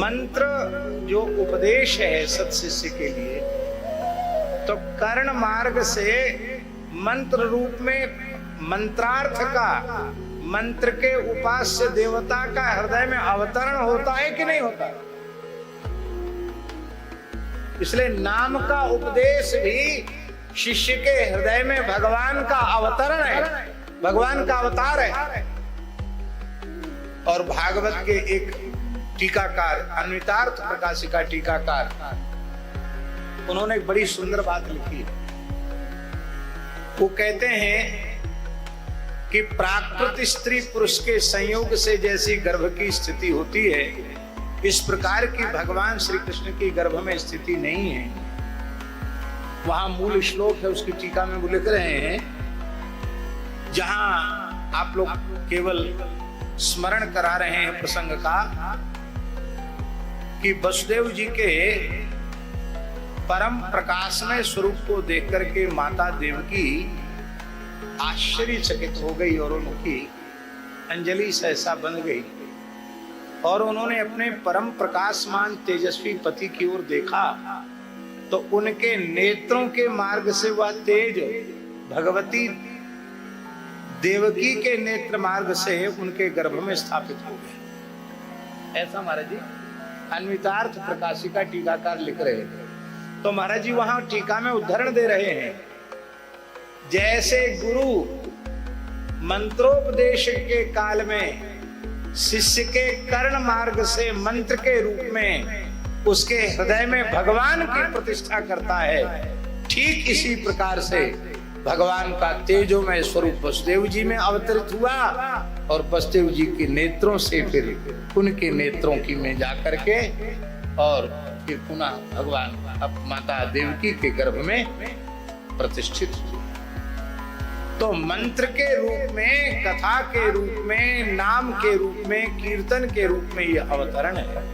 मंत्र जो उपदेश है सत्शिष्य के लिए, तो कर्ण मार्ग से मंत्र रूप में मंत्रार्थ का, मंत्र के उपास्य देवता का हृदय में अवतरण होता है कि नहीं होता? इसलिए नाम का उपदेश भी शिष्य के हृदय में भगवान का अवतरण है, भगवान का अवतार है। और भागवत के एक टीकाकार, अन्वितार्थ प्रकाशिका टीकाकार, उन्होंने एक बड़ी सुंदर बात लिखी है। वो कहते हैं कि प्राकृत स्त्री पुरुष के संयोग से जैसी गर्भ की स्थिति होती है, इस प्रकार की भगवान श्री कृष्ण की गर्भ में स्थिति नहीं है। वहां मूल श्लोक है, उसकी टीका में वो लिख रहे हैं, जहां आप लोग केवल स्मरण करा रहे हैं प्रसंग का, कि वसुदेव जी के परम प्रकाशमय स्वरूप को देख करके माता देवकी आश्चर्यचकित हो गई और उनकी अंजलि सहसा बन गई और उन्होंने अपने परम प्रकाशमान तेजस्वी पति की ओर देखा तो उनके नेत्रों के मार्ग से वह तेज भगवती देवकी के नेत्र मार्ग से उनके गर्भ में स्थापित हो गए। ऐसा महाराज जी अन्वितार्थ प्रकाशिका टीकाकार लिख रहे थे। तो महाराज जी वहां टीका में उदाहरण दे रहे हैं, जैसे गुरु मंत्रोपदेश के काल में शिष्य के कर्ण मार्ग से मंत्र के रूप में उसके हृदय में भगवान की प्रतिष्ठा करता है, ठीक इसी प्रकार से भगवान का तेजोमय स्वरूप वसुदेव जी में अवतरित हुआ और वसुदेव जी के नेत्रों से फिर उनके नेत्रों की में जाकर के और फिर पुनः भगवान अब माता देवकी के गर्भ में प्रतिष्ठित हुए। तो मंत्र के रूप में, कथा के रूप में, नाम के रूप में, कीर्तन के रूप में यह अवतरण है।